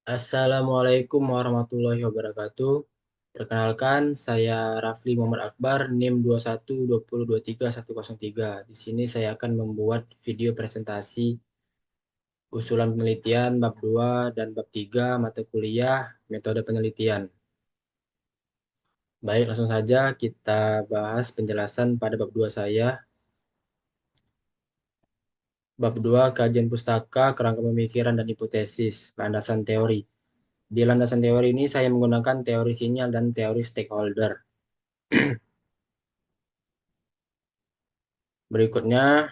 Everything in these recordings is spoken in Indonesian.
Assalamualaikum warahmatullahi wabarakatuh. Perkenalkan, saya Rafli Muhammad Akbar, NIM 2120231103. Di sini saya akan membuat video presentasi usulan penelitian bab 2 dan bab 3 mata kuliah metode penelitian. Baik, langsung saja kita bahas penjelasan pada bab 2 saya. Bab 2 kajian pustaka, kerangka pemikiran dan hipotesis, landasan teori. Di landasan teori ini saya menggunakan teori sinyal dan teori stakeholder. Berikutnya,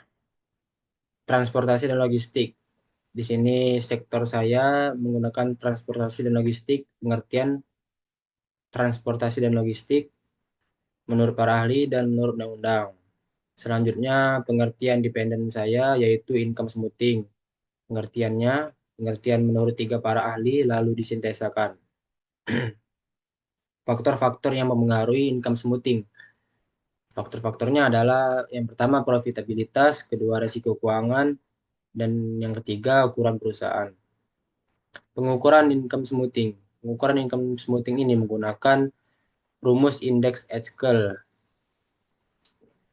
transportasi dan logistik. Di sini sektor saya menggunakan transportasi dan logistik, pengertian transportasi dan logistik menurut para ahli dan menurut undang-undang. Selanjutnya, pengertian dependen saya yaitu income smoothing. Pengertiannya, pengertian menurut tiga para ahli lalu disintesakan. Faktor-faktor yang mempengaruhi income smoothing. Faktor-faktornya adalah yang pertama profitabilitas, kedua resiko keuangan, dan yang ketiga ukuran perusahaan. Pengukuran income smoothing. Pengukuran income smoothing ini menggunakan rumus indeks Edskell.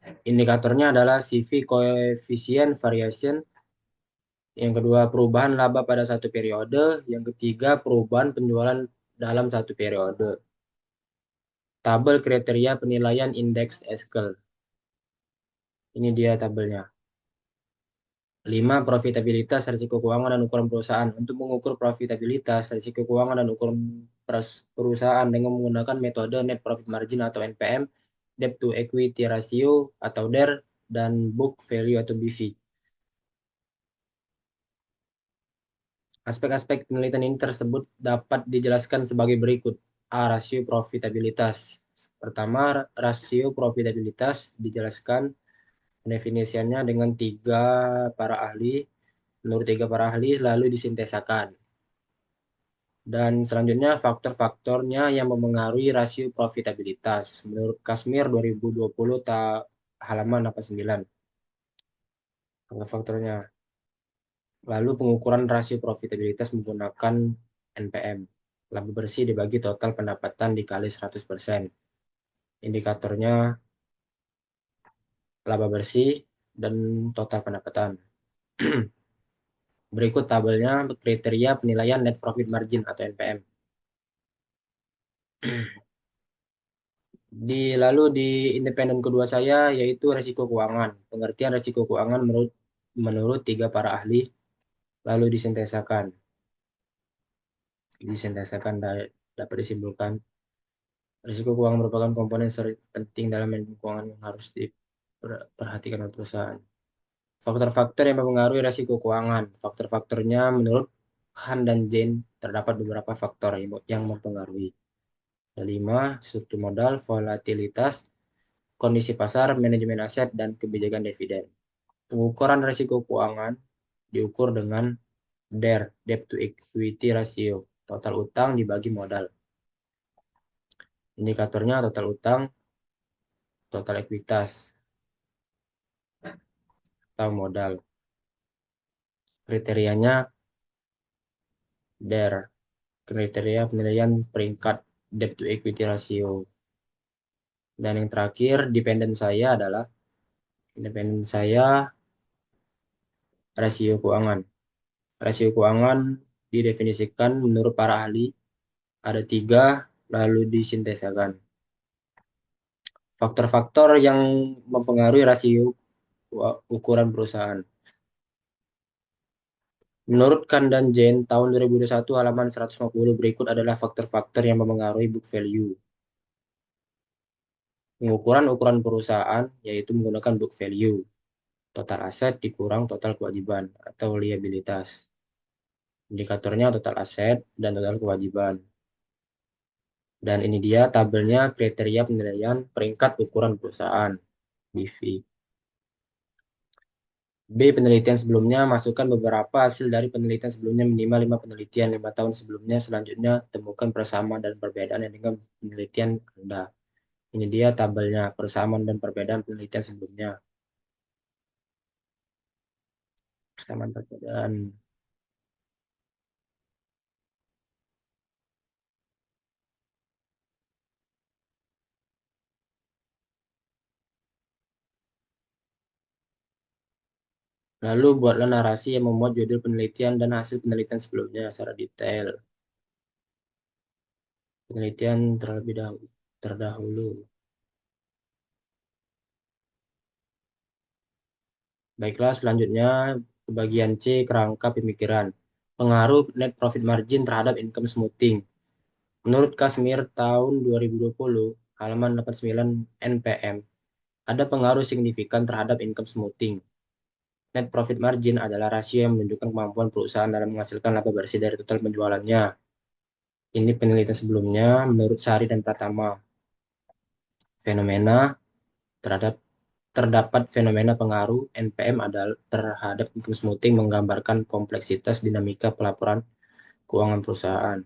Indikatornya adalah CV coefficient variation. Yang kedua, perubahan laba pada satu periode. Yang ketiga, perubahan penjualan dalam satu periode. Tabel kriteria penilaian indeks Edskell. Ini dia tabelnya. 5. Profitabilitas, risiko keuangan, dan ukuran perusahaan. Untuk mengukur profitabilitas, risiko keuangan, dan ukuran perusahaan dengan menggunakan metode net profit margin atau NPM, debt to equity ratio atau DER, dan book value atau BV. Aspek-aspek penelitian ini tersebut dapat dijelaskan sebagai berikut. A. Rasio profitabilitas. Pertama, rasio profitabilitas dijelaskan definisinya dengan tiga para ahli. Menurut tiga para ahli lalu disintesakan. Dan selanjutnya faktor-faktornya yang mempengaruhi rasio profitabilitas. Menurut Kasmir 2020 halaman 89. Faktor-faktornya. Lalu pengukuran rasio profitabilitas menggunakan NPM. Laba bersih dibagi total pendapatan dikali 100%. Indikatornya laba bersih dan total pendapatan. Berikut tabelnya kriteria penilaian net profit margin atau NPM. Lalu di independen kedua saya yaitu resiko keuangan. Pengertian resiko keuangan menurut tiga para ahli lalu disintesakan. Disintesakan dapat disimpulkan risiko keuangan merupakan komponen penting dalam manajemen keuangan yang harus diperhatikan oleh perusahaan. Faktor-faktor yang mempengaruhi risiko keuangan. Faktor-faktornya menurut Han dan Jane terdapat beberapa faktor yang mempengaruhi. 5. Struktur modal, volatilitas, kondisi pasar, manajemen aset, dan kebijakan dividen. Pengukuran risiko keuangan diukur dengan DER, Debt to Equity Ratio, total utang dibagi modal. Indikatornya total utang, total ekuitas, atau modal. Kriterianya DER, kriteria penilaian peringkat Debt to Equity Ratio. Dan yang terakhir, independen saya rasio keuangan. Rasio keuangan didefinisikan menurut para ahli ada tiga, lalu disintesakan. Faktor-faktor yang mempengaruhi rasio ukuran perusahaan. Menurut Khan dan Jane tahun 2021 halaman 150 berikut adalah faktor-faktor yang mempengaruhi book value. Pengukuran ukuran perusahaan yaitu menggunakan book value. Total aset dikurang total kewajiban atau liabilitas. Indikatornya total aset dan total kewajiban. Dan ini dia tabelnya kriteria penilaian peringkat ukuran perusahaan, BV. B. Penelitian sebelumnya, masukkan beberapa hasil dari penelitian sebelumnya minimal 5 penelitian 5 tahun sebelumnya. Selanjutnya, temukan persamaan dan perbedaan dengan penelitian Anda. Ini dia tabelnya, persamaan dan perbedaan penelitian sebelumnya. Persamaan perbedaan. Lalu buatlah narasi yang memuat judul penelitian dan hasil penelitian sebelumnya secara detail. Penelitian terdahulu. Baiklah, selanjutnya ke bagian C, kerangka pemikiran. Pengaruh net profit margin terhadap income smoothing. Menurut Kasmir tahun 2020, halaman 89 NPM, ada pengaruh signifikan terhadap income smoothing. Net profit margin adalah rasio yang menunjukkan kemampuan perusahaan dalam menghasilkan laba bersih dari total penjualannya. Ini penelitian sebelumnya menurut Sari dan Pratama. Fenomena terhadap Terdapat fenomena pengaruh NPM adalah terhadap income smoothing menggambarkan kompleksitas dinamika pelaporan keuangan perusahaan.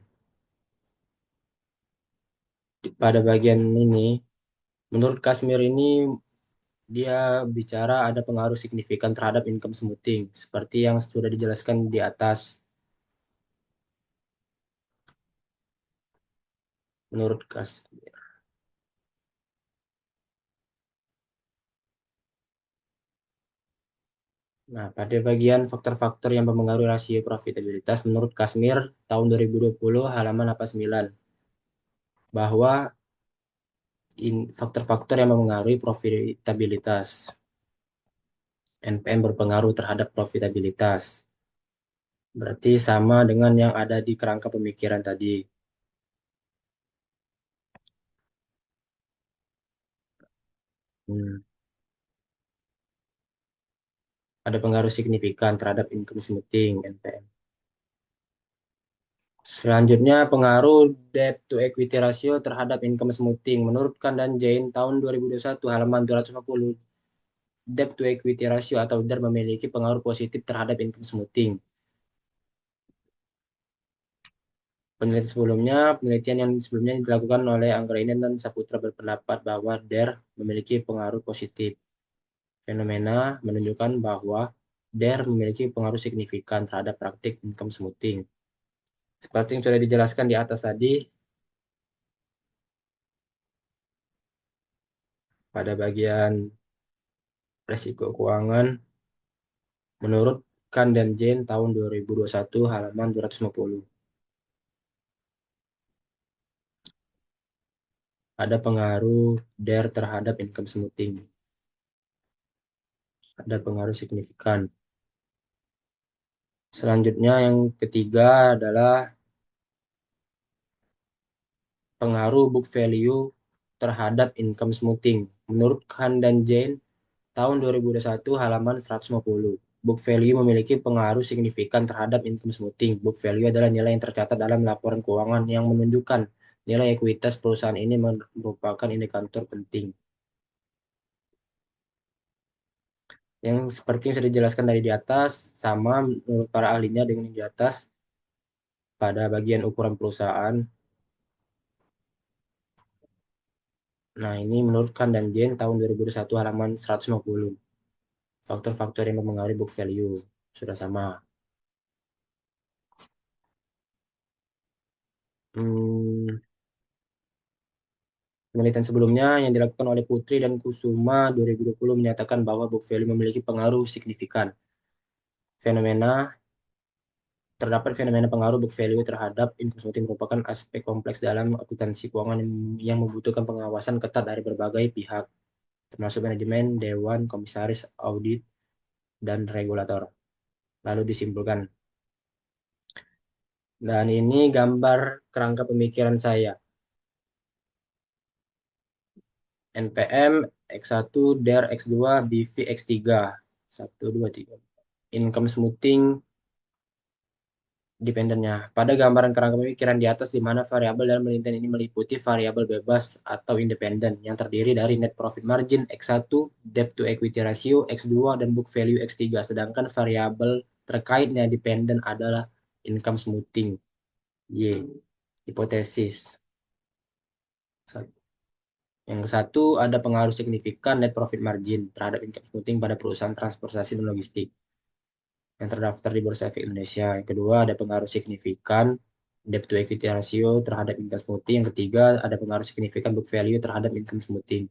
Pada bagian ini, menurut Kasmir ini dia bicara ada pengaruh signifikan terhadap income smoothing, seperti yang sudah dijelaskan di atas. Menurut Kasmir. Nah, pada bagian faktor-faktor yang mempengaruhi rasio profitabilitas, menurut Kasmir tahun 2020 halaman 89, bahwa faktor-faktor yang mempengaruhi profitabilitas. NPM berpengaruh terhadap profitabilitas. Berarti sama dengan yang ada di kerangka pemikiran tadi. Hmm. Ada pengaruh signifikan terhadap income smoothing NPM. Selanjutnya, pengaruh debt to equity ratio terhadap income smoothing. Menurut Khan dan Jane tahun 2021 halaman 250, debt to equity ratio atau DER memiliki pengaruh positif terhadap income smoothing. Penelitian yang sebelumnya dilakukan oleh Anggrainen dan Saputra berpendapat bahwa DER memiliki pengaruh positif. Fenomena menunjukkan bahwa DER memiliki pengaruh signifikan terhadap praktik income smoothing. Seperti yang sudah dijelaskan di atas tadi, pada bagian resiko keuangan, menurut Khan dan Jane tahun 2021 halaman 250. Ada pengaruh DER terhadap income smoothing. Ada pengaruh signifikan. Selanjutnya yang ketiga adalah pengaruh book value terhadap income smoothing. Menurut Khan dan Jane tahun 2021 halaman 150. Book value memiliki pengaruh signifikan terhadap income smoothing. Book value adalah nilai yang tercatat dalam laporan keuangan yang menunjukkan nilai ekuitas perusahaan ini merupakan indikator penting. Yang seperti yang sudah dijelaskan dari di atas, sama menurut para ahlinya dengan yang di atas, pada bagian ukuran perusahaan. Nah, ini menurut Khan dan Jane tahun 2021 halaman 150. Faktor-faktor yang mempengaruhi book value. Sudah sama. Hmm, Penelitian sebelumnya yang dilakukan oleh Putri dan Kusuma 2020 menyatakan bahwa book value memiliki pengaruh signifikan. Fenomena Terdapat fenomena pengaruh book value terhadap income smoothing merupakan aspek kompleks dalam akuntansi keuangan yang membutuhkan pengawasan ketat dari berbagai pihak, termasuk manajemen, dewan, komisaris, audit, dan regulator. Lalu disimpulkan. Dan ini gambar kerangka pemikiran saya. NPM, X1, DER, X2, BV, X3. 1, 2, 3. Income smoothing dependennya. Pada gambaran kerangka pemikiran di atas, di mana variabel dalam penelitian ini meliputi variabel bebas atau independen yang terdiri dari net profit margin X1, debt to equity ratio X2, dan book value X3. Sedangkan variabel terkaitnya dependen adalah income smoothing. Y. Hipotesis. Yang satu, ada pengaruh signifikan net profit margin terhadap income smoothing pada perusahaan transportasi dan logistik yang terdaftar di Bursa Efek Indonesia. Yang kedua, ada pengaruh signifikan debt to equity ratio terhadap income smoothing. Yang ketiga, ada pengaruh signifikan book value terhadap income smoothing.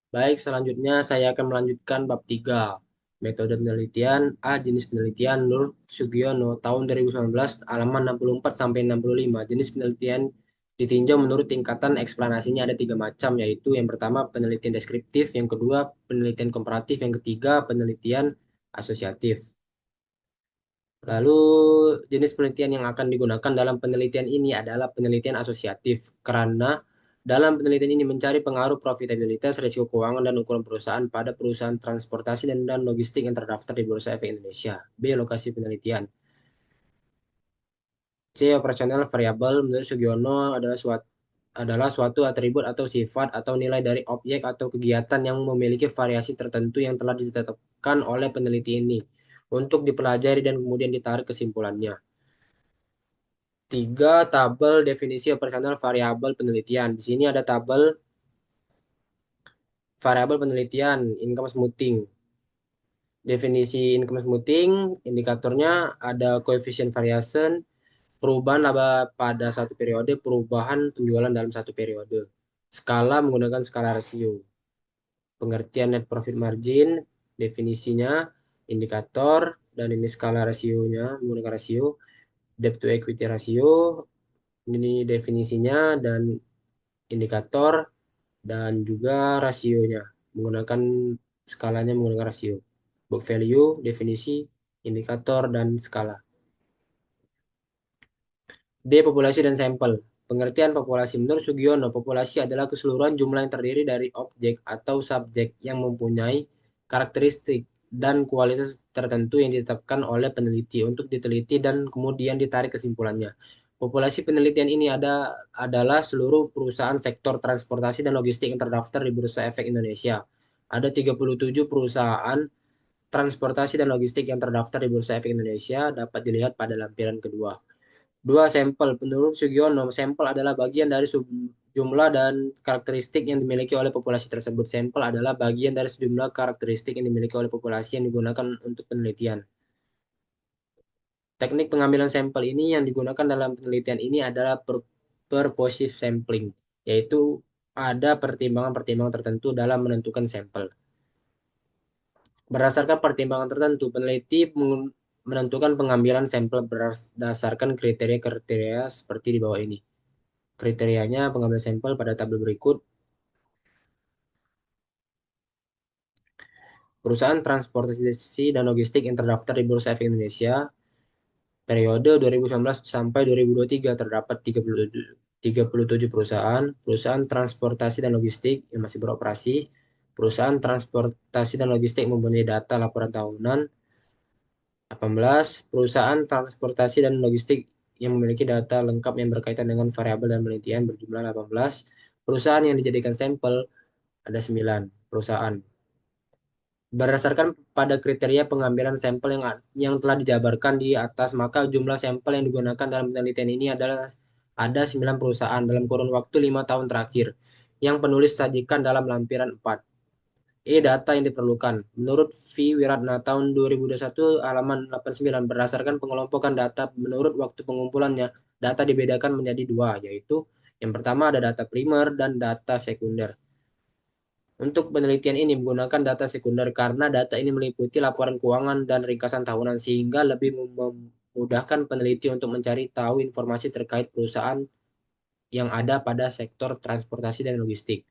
Baik, selanjutnya saya akan melanjutkan bab 3. Metode penelitian A. Jenis penelitian Nur Sugiono tahun 2019 halaman 64 sampai 65. Jenis penelitian ditinjau menurut tingkatan eksplanasinya ada tiga macam, yaitu yang pertama penelitian deskriptif, yang kedua penelitian komparatif, yang ketiga penelitian asosiatif. Lalu jenis penelitian yang akan digunakan dalam penelitian ini adalah penelitian asosiatif karena dalam penelitian ini mencari pengaruh profitabilitas, risiko keuangan, dan ukuran perusahaan pada perusahaan transportasi dan logistik yang terdaftar di Bursa Efek Indonesia. B. Lokasi penelitian. C. Operasional variabel. Menurut Sugiono adalah suatu atribut atau sifat atau nilai dari objek atau kegiatan yang memiliki variasi tertentu yang telah ditetapkan oleh peneliti ini untuk dipelajari dan kemudian ditarik kesimpulannya. Tiga, tabel definisi operasional variabel penelitian. Di sini ada tabel variabel penelitian, income smoothing. Definisi income smoothing, indikatornya ada coefficient variation, perubahan laba pada satu periode, perubahan penjualan dalam satu periode. Skala menggunakan skala rasio. Pengertian net profit margin, definisinya, indikator, dan ini skala rasionya, menggunakan rasio. Debt to equity ratio, ini definisinya, dan indikator, dan juga rasionya menggunakan skalanya menggunakan rasio. Book value, definisi, indikator, dan skala. D. Populasi dan sampel. Pengertian populasi menurut Sugiono, populasi adalah keseluruhan jumlah yang terdiri dari objek atau subjek yang mempunyai karakteristik dan kualitas tertentu yang ditetapkan oleh peneliti untuk diteliti dan kemudian ditarik kesimpulannya. Populasi penelitian ini adalah seluruh perusahaan sektor transportasi dan logistik yang terdaftar di Bursa Efek Indonesia. Ada 37 perusahaan transportasi dan logistik yang terdaftar di Bursa Efek Indonesia, dapat dilihat pada lampiran kedua. Dua, sampel. Menurut Sugiono, sampel adalah bagian dari jumlah dan karakteristik yang dimiliki oleh populasi tersebut. Sampel adalah bagian dari sejumlah karakteristik yang dimiliki oleh populasi yang digunakan untuk penelitian. Teknik pengambilan sampel ini yang digunakan dalam penelitian ini adalah purposive sampling, yaitu ada pertimbangan-pertimbangan tertentu dalam menentukan sampel. Berdasarkan pertimbangan tertentu, peneliti menentukan pengambilan sampel berdasarkan kriteria-kriteria seperti di bawah ini. Kriterianya pengambilan sampel pada tabel berikut. Perusahaan transportasi dan logistik yang terdaftar di Bursa Efek Indonesia periode 2019 sampai 2023 terdapat 37 perusahaan, perusahaan transportasi dan logistik yang masih beroperasi, perusahaan transportasi dan logistik mempunyai data laporan tahunan, 18 perusahaan transportasi dan logistik yang memiliki data lengkap yang berkaitan dengan variabel dan penelitian berjumlah 18, perusahaan yang dijadikan sampel ada 9 perusahaan. Berdasarkan pada kriteria pengambilan sampel yang telah dijabarkan di atas, maka jumlah sampel yang digunakan dalam penelitian ini adalah ada 9 perusahaan dalam kurun waktu 5 tahun terakhir yang penulis sajikan dalam lampiran 4. Data yang diperlukan. Menurut V. Wiratna tahun 2021 halaman 89, berdasarkan pengelompokan data menurut waktu pengumpulannya, data dibedakan menjadi dua, yaitu yang pertama ada data primer dan data sekunder. Untuk penelitian ini menggunakan data sekunder karena data ini meliputi laporan keuangan dan ringkasan tahunan sehingga lebih memudahkan peneliti untuk mencari tahu informasi terkait perusahaan yang ada pada sektor transportasi dan logistik.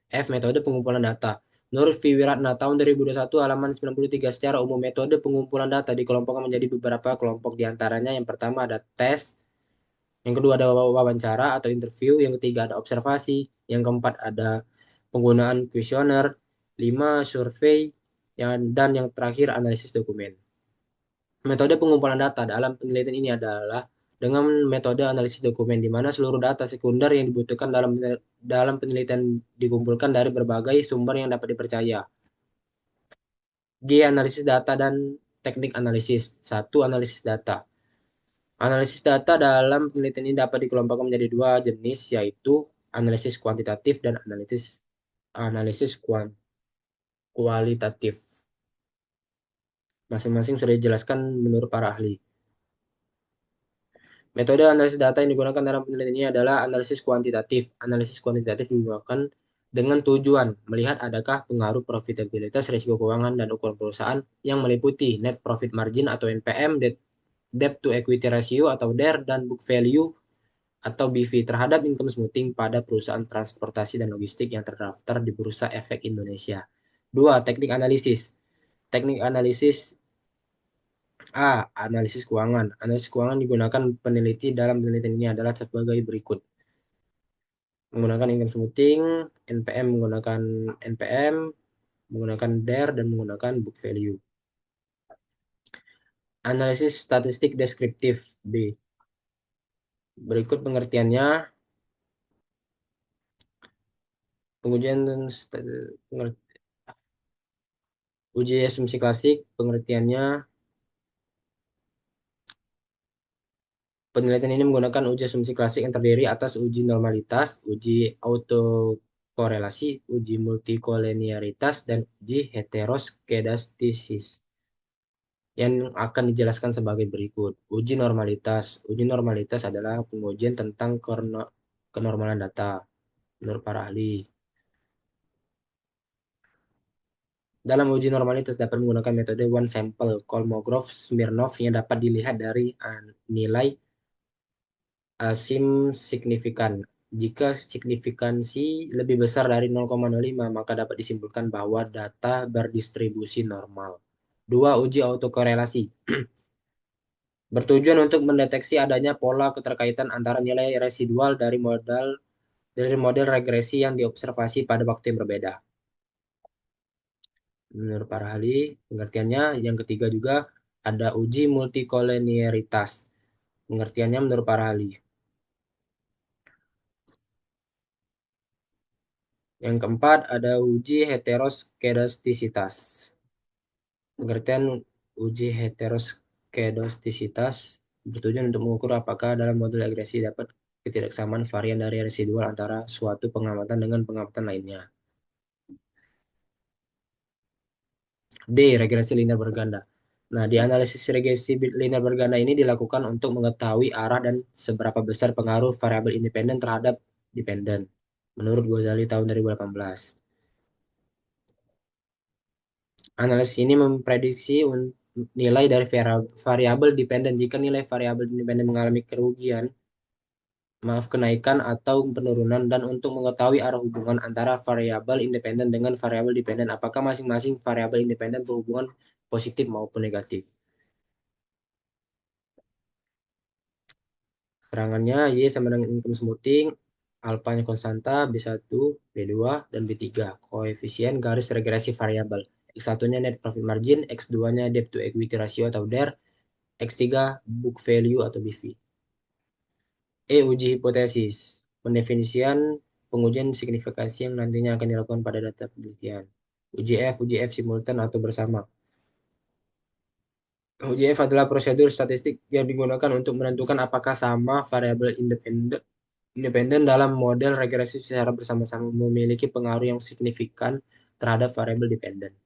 F. Metode pengumpulan data. Menurut V. Wiratna tahun 2021 halaman 93, secara umum metode pengumpulan data dikelompokkan menjadi beberapa kelompok, diantaranya yang pertama ada tes, yang kedua ada wawancara atau interview, yang ketiga ada observasi, yang keempat ada penggunaan kuesioner, 5 survei, dan yang terakhir analisis dokumen. Metode pengumpulan data dalam penelitian ini adalah dengan metode analisis dokumen, di mana seluruh data sekunder yang dibutuhkan dalam penelitian dikumpulkan dari berbagai sumber yang dapat dipercaya. G. Analisis data dan teknik analisis. 1. Analisis data. Analisis data dalam penelitian ini dapat dikelompokkan menjadi dua jenis, yaitu analisis kuantitatif dan analisis kualitatif. Masing-masing sudah dijelaskan menurut para ahli. Metode analisis data yang digunakan dalam penelitian ini adalah analisis kuantitatif. Analisis kuantitatif digunakan dengan tujuan melihat adakah pengaruh profitabilitas, risiko keuangan, dan ukuran perusahaan yang meliputi net profit margin atau NPM, debt to equity ratio atau DER, dan book value atau BV terhadap income smoothing pada perusahaan transportasi dan logistik yang terdaftar di Bursa Efek Indonesia. Dua, teknik analisis. Teknik analisis A. Analisis keuangan. Analisis keuangan digunakan peneliti dalam penelitian ini adalah sebagai berikut. Menggunakan income smoothing, NPM menggunakan NPM, menggunakan DER, dan menggunakan book value. Analisis statistik deskriptif B. Berikut pengertiannya. Pengujian dan uji asumsi klasik, pengertiannya. Penelitian ini menggunakan uji asumsi klasik yang terdiri atas uji normalitas, uji autokorelasi, uji multikolinearitas, dan uji heteroskedastisis yang akan dijelaskan sebagai berikut. Uji normalitas. Uji normalitas adalah pengujian tentang kenormalan data menurut para ahli. Dalam uji normalitas dapat menggunakan metode one sample Kolmogorov-Smirnov yang dapat dilihat dari nilai asim signifikan. Jika signifikansi lebih besar dari 0,05, maka dapat disimpulkan bahwa data berdistribusi normal. Dua, uji autokorelasi. Bertujuan untuk mendeteksi adanya pola keterkaitan antara nilai residual dari model regresi yang diobservasi pada waktu yang berbeda. Menurut para ahli, pengertiannya yang ketiga juga ada uji multikolinearitas. Pengertiannya menurut para ahli. Yang keempat ada uji heteroskedastisitas. Pengertian uji heteroskedastisitas bertujuan untuk mengukur apakah dalam model regresi dapat ketidaksamaan varian dari residual antara suatu pengamatan dengan pengamatan lainnya. D. Regresi linear berganda. Nah, di analisis regresi linear berganda ini dilakukan untuk mengetahui arah dan seberapa besar pengaruh variabel independen terhadap dependen. Menurut Ghazali tahun 2018. Analisis ini memprediksi nilai dari variabel dependen jika nilai variabel independen mengalami kerugian, kenaikan atau penurunan, dan untuk mengetahui arah hubungan antara variabel independen dengan variabel dependen, apakah masing-masing variabel independen berhubungan positif maupun negatif. Keterangannya Y sama dengan income smoothing, alfanya konstanta, B1, B2, dan B3. Koefisien garis regresi variabel. X1-nya net profit margin, X2-nya debt to equity ratio atau DER, X3 book value atau BV. Uji hipotesis. Pendefinisian pengujian signifikansi yang nantinya akan dilakukan pada data penelitian. Uji F simultan atau bersama. Uji F adalah prosedur statistik yang digunakan untuk menentukan apakah sama variabel independen dalam model regresi secara bersama-sama memiliki pengaruh yang signifikan terhadap variabel dependen.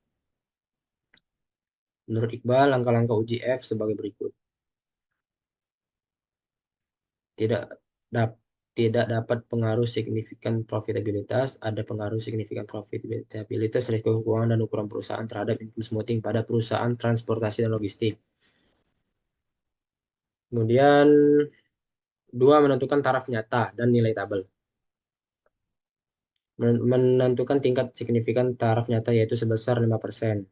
Menurut Iqbal, langkah-langkah uji F sebagai berikut. Tidak dap- tidak dapat pengaruh signifikan profitabilitas, ada pengaruh signifikan profitabilitas, risiko keuangan, dan ukuran perusahaan terhadap income smoothing pada perusahaan transportasi dan logistik. Kemudian, dua, menentukan taraf nyata dan nilai tabel. Menentukan tingkat signifikan taraf nyata yaitu sebesar 5%.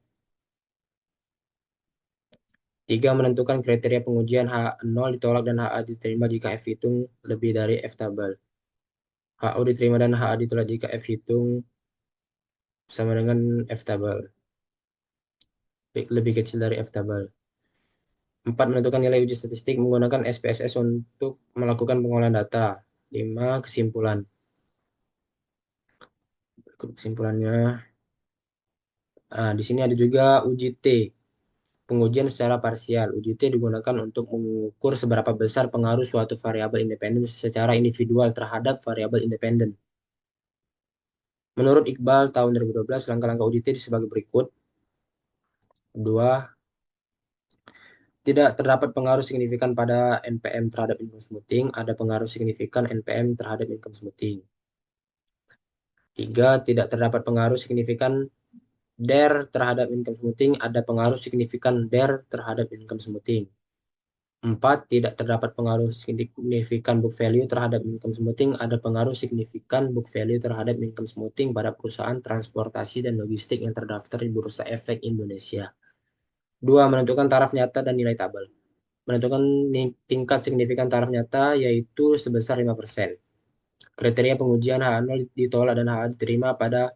Tiga, menentukan kriteria pengujian H0 ditolak dan HA diterima jika F hitung lebih dari F tabel. HO diterima dan HA ditolak jika F hitung sama dengan F tabel. Lebih kecil dari F tabel. 4, menentukan nilai uji statistik menggunakan SPSS untuk melakukan pengolahan data. 5, kesimpulan. Kesimpulannya, di sini ada juga uji T. Pengujian secara parsial. Uji T digunakan untuk mengukur seberapa besar pengaruh suatu variabel independen secara individual terhadap variabel independen. Menurut Iqbal tahun 2012, langkah-langkah uji T sebagai berikut. 2, tidak terdapat pengaruh signifikan pada NPM terhadap income smoothing, ada pengaruh signifikan NPM terhadap income smoothing. Tiga, tidak terdapat pengaruh signifikan DER terhadap income smoothing, ada pengaruh signifikan DER terhadap income smoothing. Empat, tidak terdapat pengaruh signifikan book value terhadap income smoothing, ada pengaruh signifikan book value terhadap income smoothing pada perusahaan transportasi dan logistik yang terdaftar di Bursa Efek Indonesia. Dua, menentukan taraf nyata dan nilai tabel. Menentukan tingkat signifikan taraf nyata yaitu sebesar 5%. Kriteria pengujian H0 ditolak dan HA diterima pada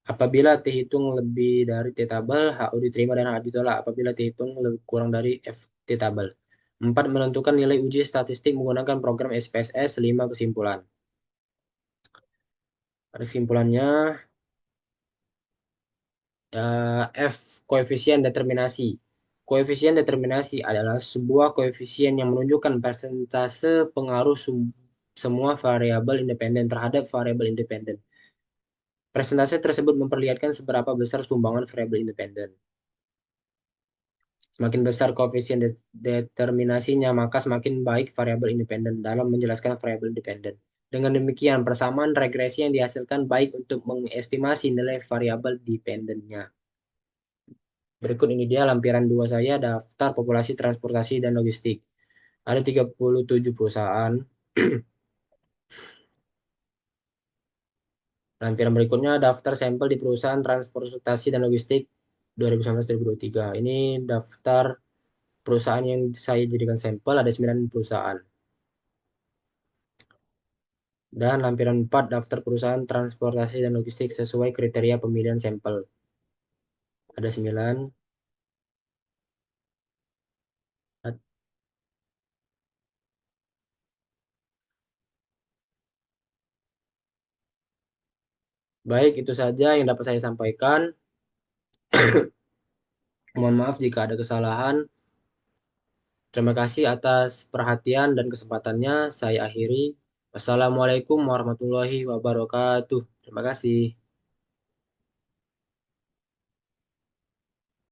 apabila T hitung lebih dari T tabel, HU diterima dan HA ditolak apabila T hitung lebih kurang dari FT tabel. 4. Menentukan nilai uji statistik menggunakan program SPSS. 5. Kesimpulan. Pada kesimpulannya, F. Koefisien determinasi. Koefisien determinasi adalah sebuah koefisien yang menunjukkan persentase pengaruh semua variabel independen terhadap variabel independen. Persentase tersebut memperlihatkan seberapa besar sumbangan variabel independen. Semakin besar koefisien determinasinya, maka semakin baik variabel independen dalam menjelaskan variabel independen. Dengan demikian, persamaan regresi yang dihasilkan baik untuk mengestimasi nilai variabel dependennya. Berikut ini dia lampiran 2 saya, daftar populasi transportasi dan logistik. Ada 37 perusahaan. Lampiran berikutnya daftar sampel di perusahaan transportasi dan logistik 2019-2023. Ini daftar perusahaan yang saya jadikan sampel, ada 9 perusahaan. Dan lampiran 4 daftar perusahaan transportasi dan logistik sesuai kriteria pemilihan sampel. Ada 9. Baik, itu saja yang dapat saya sampaikan. Mohon maaf jika ada kesalahan. Terima kasih atas perhatian dan kesempatannya. Saya akhiri. Wassalamualaikum warahmatullahi wabarakatuh. Terima kasih.